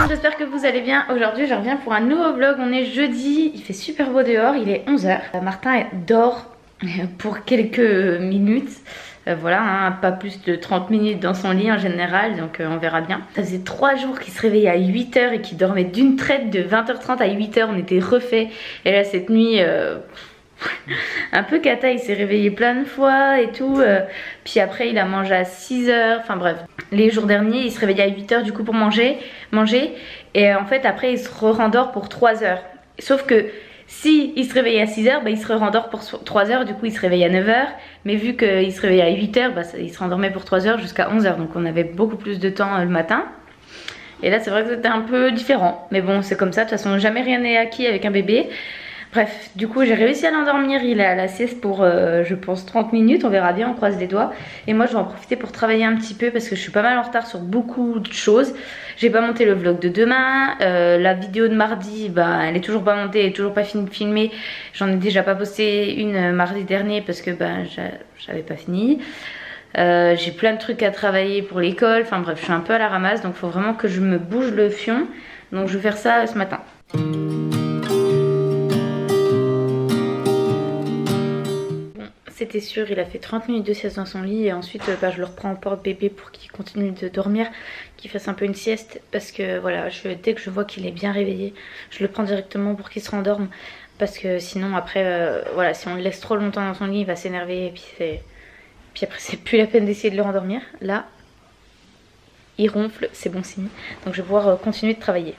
j'espère que vous allez bien. Aujourd'hui je reviens pour un nouveau vlog. On est jeudi, il fait super beau dehors, il est 11 h. Martin dort pour quelques minutes. Voilà, hein, pas plus de 30 minutes dans son lit en général, donc on verra bien. Ça faisait 3 jours qu'il se réveillait à 8 h et qu'il dormait d'une traite de 20 h 30 à 8 h. On était refait. Et là cette nuit... un peu cata, il s'est réveillé plein de fois et tout, puis après il a mangé à 6 h, enfin bref. Les jours derniers il se réveillait à 8 h du coup pour manger et en fait après il se rendort pour 3 h. Sauf que si il se réveillait à 6 h, bah, il se rendort pour 3 h, du coup il se réveille à 9 h, mais vu qu'il se réveillait à 8 h, bah, il se rendormait pour 3 h jusqu'à 11 h, donc on avait beaucoup plus de temps le matin. Et là c'est vrai que c'était un peu différent, mais bon c'est comme ça, de toute façon jamais rien n'est acquis avec un bébé. Bref, du coup j'ai réussi à l'endormir, il est à la sieste pour je pense 30 minutes, on verra bien, on croise les doigts. Et moi je vais en profiter pour travailler un petit peu parce que je suis pas mal en retard sur beaucoup de choses. J'ai pas monté le vlog de demain, la vidéo de mardi, bah, elle est toujours pas montée, elle est toujours pas finie de filmer. J'en ai déjà pas posté une mardi dernier parce que bah, j'avais pas fini. J'ai plein de trucs à travailler pour l'école, enfin bref je suis un peu à la ramasse, donc il faut vraiment que je me bouge le fion. Donc je vais faire ça ce matin. C'était sûr, il a fait 30 minutes de sieste dans son lit et ensuite bah, je le reprends en porte-bébé pour qu'il continue de dormir, qu'il fasse un peu une sieste parce que voilà, dès que je vois qu'il est bien réveillé, je le prends directement pour qu'il se rendorme parce que sinon après, voilà, si on le laisse trop longtemps dans son lit, il va s'énerver et puis après c'est plus la peine d'essayer de le rendormir. Là, il ronfle, c'est bon signe, donc je vais pouvoir continuer de travailler.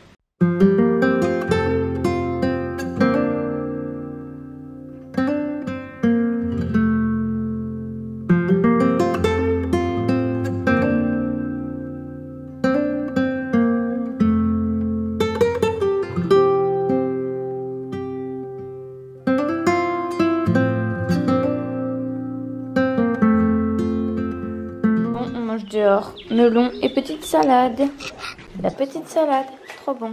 Dehors, melon et petite salade. La petite salade, trop bon.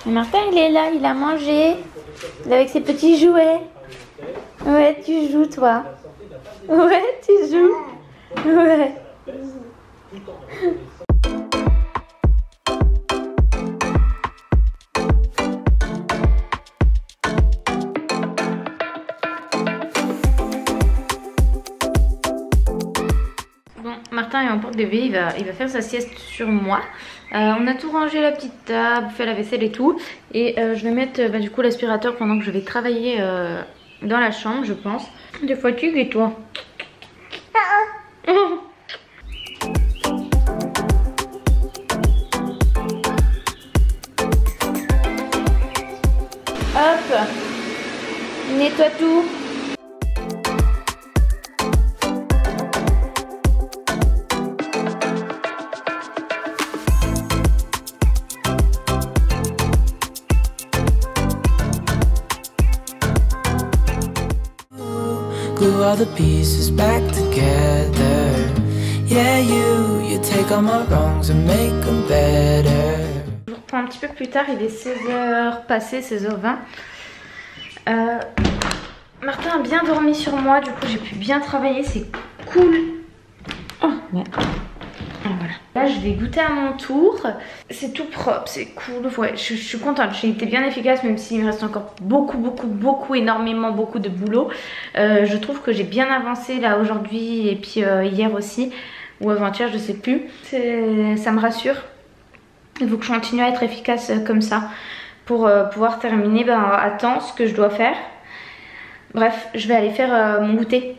Et Martin il est là, il a mangé avec ses petits jouets. Ouais, tu joues toi. Ouais, tu joues. Ouais. Martin est en porte-bébé, il va faire sa sieste sur moi. On a tout rangé, la petite table, fait la vaisselle et tout. Et je vais mettre bah, du coup l'aspirateur pendant que je vais travailler dans la chambre, je pense. Des fatigues toi. Hop, nettoie tout. Glue all the pieces back together. Yeah, you take all my wrongs and make them better. Je vous reprends un petit peu plus tard, il est 16 h passé, 16 h 20. Martin a bien dormi sur moi, du coup j'ai pu bien travailler, c'est cool. Oh, ouais. Voilà. Là je vais goûter à mon tour. C'est tout propre, c'est cool. Ouais, je suis contente, j'ai été bien efficace même s'il me reste encore énormément de boulot. Je trouve que j'ai bien avancé là aujourd'hui et puis hier aussi. Ou avant-hier, je sais plus. Ça me rassure. Il faut que je continue à être efficace comme ça pour pouvoir terminer à temps ce que je dois faire. Bref, je vais aller faire mon goûter.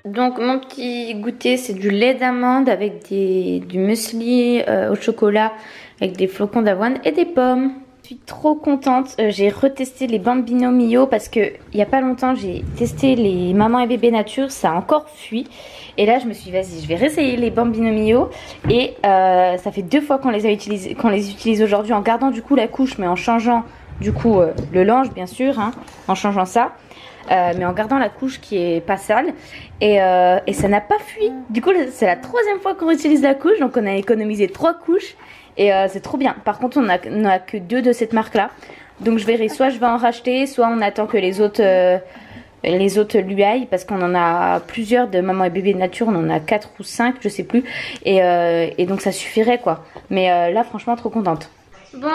Donc mon petit goûter, c'est du lait d'amande avec du muesli au chocolat avec des flocons d'avoine et des pommes. Je suis trop contente, j'ai retesté les Bambino Mio parce que il y a pas longtemps j'ai testé les Maman et Bébé Nature, ça a encore fui. Et là je me suis dit vas-y je vais réessayer les Bambino Mio et ça fait 2 fois qu'on les utilise aujourd'hui en gardant du coup la couche mais en changeant du coup le linge bien sûr, hein, en changeant ça. mais en gardant la couche qui est pas sale. Et ça n'a pas fui. Du coup, c'est la 3e fois qu'on utilise la couche, donc on a économisé 3 couches. Et c'est trop bien. Par contre, on a que 2 de cette marque-là. Donc je verrai, soit je vais en racheter, soit on attend que les autres lui aillent, parce qu'on en a plusieurs de Maman et Bébé Nature, on en a 4 ou 5, je sais plus. Et donc ça suffirait quoi. Mais là, franchement, trop contente. Bon,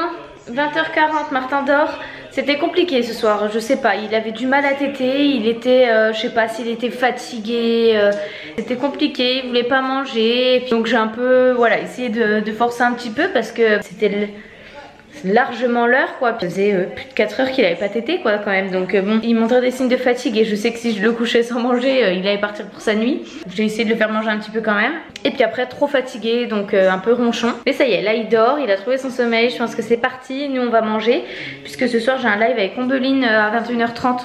20h40, Martin dort. C'était compliqué ce soir, je sais pas, il avait du mal à téter, il était, je sais pas s'il était fatigué, c'était compliqué, il voulait pas manger. Et puis, donc j'ai un peu, voilà, essayé de forcer un petit peu parce que c'était largement l'heure quoi. Ça faisait plus de 4 heures qu'il avait pas tété quoi quand même. Donc bon, il montrait des signes de fatigue et je sais que si je le couchais sans manger, il allait partir pour sa nuit. J'ai essayé de le faire manger un petit peu quand même. Et puis après trop fatigué, donc un peu ronchon. Mais ça y est, là il dort, il a trouvé son sommeil, je pense que c'est parti. Nous on va manger puisque ce soir j'ai un live avec Ombeline à 21h30.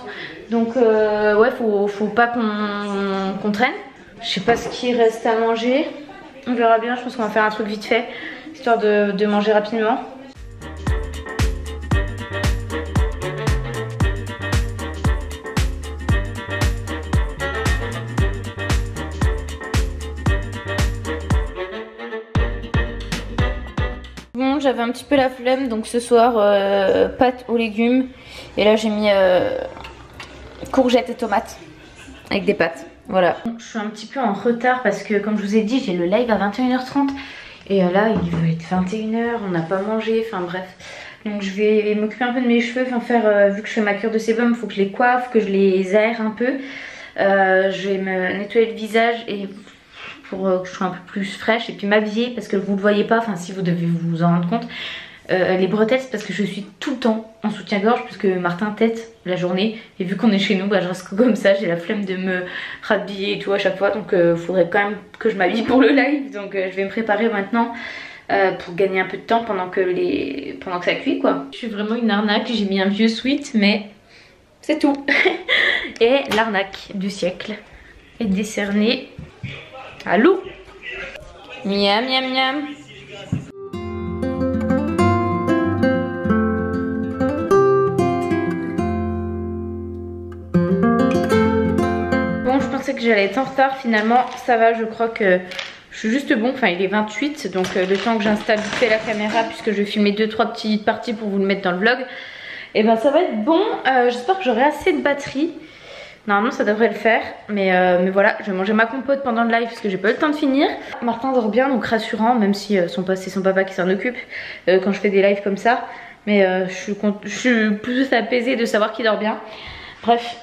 Donc ouais, faut pas qu'on traîne. Je sais pas ce qu'il reste à manger. On verra bien, je pense qu'on va faire un truc vite fait histoire de manger rapidement. Bon, j'avais un petit peu la flemme, donc ce soir, pâtes aux légumes. Et là, j'ai mis courgettes et tomates avec des pâtes. Voilà. Je suis un petit peu en retard parce que, comme je vous ai dit, j'ai le live à 21h30. Et là, il va être 21h, on n'a pas mangé, enfin bref. Donc je vais m'occuper un peu de mes cheveux, enfin faire, vu que je fais ma cure de sébum, il faut que je les coiffe, que je les aère un peu. Je vais me nettoyer le visage et pour que je sois un peu plus fraîche et puis m'habiller parce que vous ne le voyez pas, enfin si vous devez vous en rendre compte. Les bretelles c'est parce que je suis tout le temps en soutien-gorge puisque Martin tète la journée et vu qu'on est chez nous, bah, je reste comme ça, j'ai la flemme de me rhabiller et tout à chaque fois, donc il faudrait quand même que je m'habille pour le live, donc je vais me préparer maintenant pour gagner un peu de temps pendant que ça cuit quoi. Je suis vraiment une arnaque, j'ai mis un vieux sweat mais c'est tout. Et l'arnaque du siècle est décernée à Lou. Miam miam miam. Bon, je pensais que j'allais être en retard, finalement ça va, je crois que je suis juste bon, enfin il est 28, donc le temps que j'installe vite fait la caméra puisque je vais filmer 2-3 petites parties pour vous le mettre dans le vlog, et ben ça va être bon. J'espère que j'aurai assez de batterie. Normalement ça devrait le faire, mais voilà, je vais manger ma compote pendant le live parce que j'ai pas eu le temps de finir. Martin dort bien, donc rassurant, même si c'est son papa qui s'en occupe quand je fais des lives comme ça. Mais je suis plus apaisée de savoir qu'il dort bien. Bref.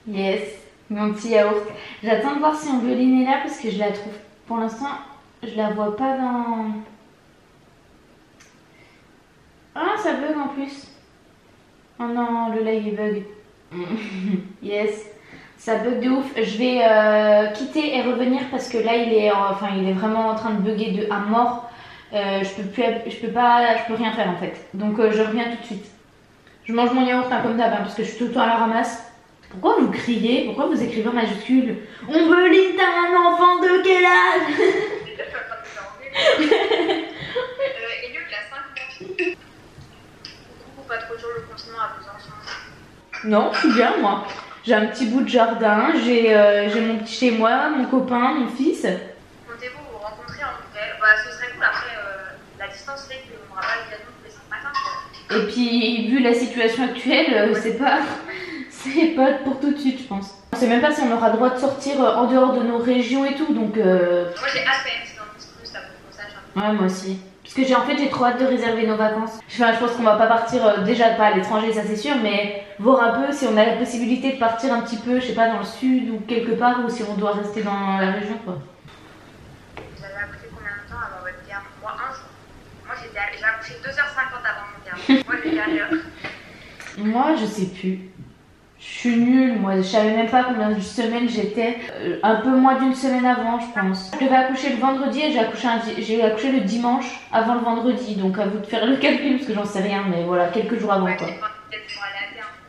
Yes, mon petit yaourt. J'attends de voir si Ombeline est là parce que je la trouve. Pour l'instant, je la vois pas dans... Ah, ça bug en plus. Oh non, le live il bug. Yes, ça bug de ouf. Je vais quitter et revenir parce que là il est vraiment en train de bugger à mort. Je peux rien faire en fait. Donc je reviens tout de suite. Je mange mon yaourt comme d'hab parce que je suis tout le temps à la ramasse. Pourquoi vous criez? Pourquoi vous écrivez en majuscule? Ombeline, t'as un enfant de quel âge? Elliot, il a 5 ans. Coucou, pas trop dur le confinement à vos enfants. Non, je suis bien moi. J'ai un petit bout de jardin, j'ai mon petit chez moi, mon copain, mon fils. Comptez-vous vous rencontrer en vrai? Bah ce serait cool, après la distance fait qu'on n'aura pas l'événement tous les 5 matins quoi. Et puis vu la situation actuelle, c'est pas pour tout de suite je pense. On sait même pas si on aura le droit de sortir en dehors de nos régions et tout, donc... Moi j'ai hâte quand même, c'est dans plus là pour qu'on sache un peu. Ouais moi aussi. Parce que j'ai trop hâte de réserver nos vacances. Enfin, je pense qu'on va pas partir déjà pas à l'étranger, ça c'est sûr, mais voir un peu si on a la possibilité de partir un petit peu, je sais pas, dans le sud ou quelque part, ou si on doit rester dans la région quoi. Vous avez accouché combien de temps avant votre terme? Moi 1 jour. Moi j'ai accouché 2h50 avant mon terme. Moi j'ai gagné l'heure. Moi je sais plus. Je suis nulle, moi je savais même pas combien de semaines j'étais, un peu moins d'une semaine avant je pense. Je devais accoucher le vendredi et j'ai accouché le dimanche avant le vendredi, donc à vous de faire le calcul parce que j'en sais rien, mais voilà, quelques jours avant quoi.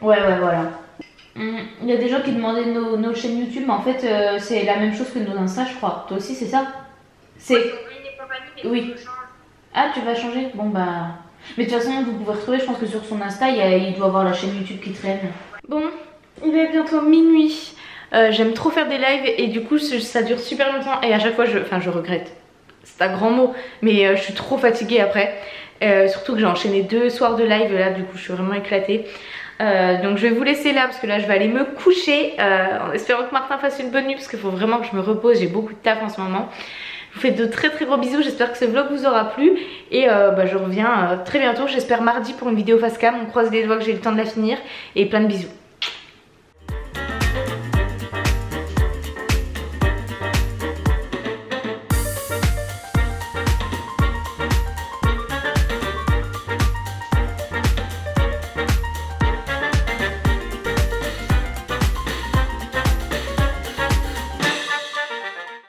Ouais voilà. Il y a des gens qui demandaient nos chaînes YouTube, mais en fait c'est la même chose que nos Insta je crois. Toi aussi c'est ça? C'est... Oui. Ah tu vas changer? Bon bah... Mais de toute façon vous pouvez retrouver, je pense que sur son Insta il doit avoir la chaîne YouTube qui traîne. Bon, Il est bientôt minuit. J'aime trop faire des lives et du coup ça dure super longtemps et à chaque fois je regrette. C'est un grand mot, mais je suis trop fatiguée après. Surtout que j'ai enchaîné 2 soirs de live là, du coup je suis vraiment éclatée. Donc je vais vous laisser là parce que là je vais aller me coucher en espérant que Martin fasse une bonne nuit parce qu'il faut vraiment que je me repose, j'ai beaucoup de taf en ce moment. Je vous fais de très gros bisous, j'espère que ce vlog vous aura plu et je reviens très bientôt, j'espère mardi pour une vidéo face cam, on croise les doigts que j'ai le temps de la finir et plein de bisous.